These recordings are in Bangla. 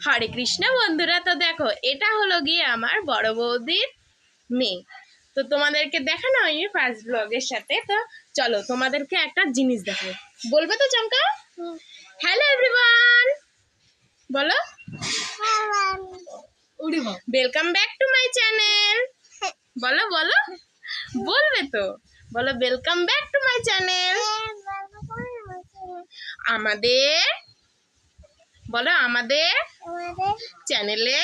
হরে কৃষ্ণ বন্ধুরা। তো দেখো, এটা হলো গিয়ে আমার বড় বৌদির মেয়ে। তো তোমাদেরকে দেখানো হয়নি ফার্স্ট ব্লগের সাথে। তো চলো তোমাদেরকে একটা জিনিস দেখো, বলবে তো চম্কা? হ্যালো এভরিওয়ান বলো, welcome back to my channel. বলো বলো, বলবে তো, বলো welcome back to my channel. আমাদের বলো, আমাদের চ্যানেলে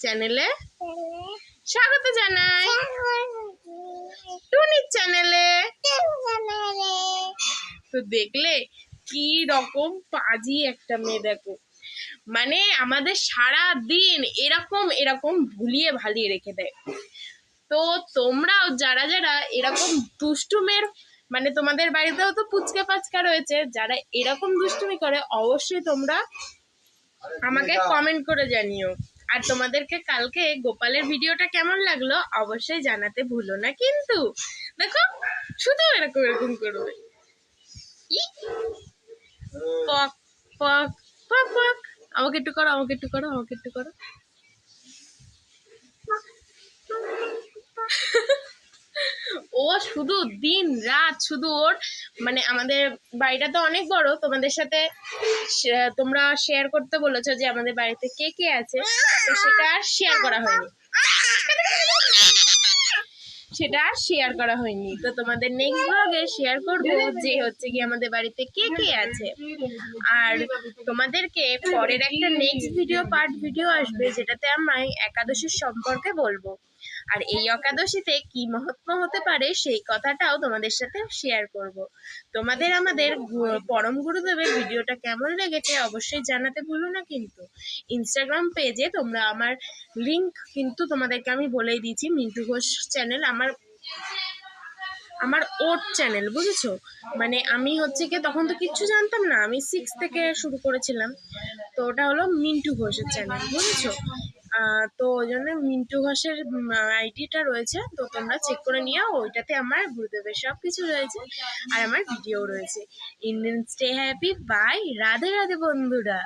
চ্যানেলে স্বাগত জানাই। টুনির চ্যানেলে। তো দেখলে কি রকম পাজি একটা মেয়ে, দেখো মানে আমাদের সারা দিন এরকম এরকম ভুলিয়ে ভালিয়ে রেখে দেয়। তো তোমরাও যারা যারা এরকম দুষ্টুমের, মানে তোমাদের বাড়িতেও তো পুচকে পাচকা রয়েছে, যারা এরকম দুষ্টুমি করে অবশ্যই তোমরা আমাকে কমেন্ট করে জানিও। আর তোমাদেরকে কালকে গোপালের ভিডিওটা কেমন লাগলো অবশ্যই জানাতে ভুলো না কিন্তু। দেখো শুধু এরকম এরকম করবে, পক পক পক পক। আমাকে একটু করো, আমাকে একটু করো, আমাকে একটু করো। ও শুধু দিন রাত শুধু ওর, মানে আমাদের বাড়িটা তো অনেক বড়, তোমাদের সাথে তোমরা শেয়ার করতে বলেছো যে আমাদের বাড়িতে কে কে আছে, তো সেটা আর শেয়ার করা হয়নি, সেটা আর শেয়ার করা হয়নি। তো তোমাদের নেক্সট ব্লগে শেয়ার করবো যে হচ্ছে কি আমাদের বাড়িতে কে কে আছে। আর তোমাদেরকে পরের একটা নেক্সট ভিডিও পার্ট ভিডিও আসবে, যেটাতে আমি একাদশীর সম্পর্কে বলবো। আর এই একাদশীতে কি মহত্ব হতে পারে সেই কথাটাও তোমাদের সাথে শেয়ার করব। তোমাদের আমাদের পরম গুরুদেবের ভিডিওটা কেমন লেগেছে অবশ্যই জানাতে ভুলো না কিন্তু। ইনস্টাগ্রাম পেজে তোমরা আমার লিংক কিন্তু তোমাদেরকে আমি বলেই দিয়েছি, মিন্টু ঘোষ চ্যানেল আমার আমার ওর চ্যানেল, বুঝেছো? মানে আমি হচ্ছে কি তখন তো কিচ্ছু জানতাম না, আমি 6 থেকে শুরু করেছিলাম। তো ওটা হলো মিন্টু ঘোষের চ্যানেল, বুঝেছো? তো ওই জন্য মিন্টু ঘোষের আইডিটা রয়েছে, তো তোমরা চেক করে নিও। ওইটাতে আমার গুরুদেবের সব কিছু রয়েছে আর আমার ভিডিও রয়েছে। Indian stay happy, bye, Radhe Radhe বন্ধুরা।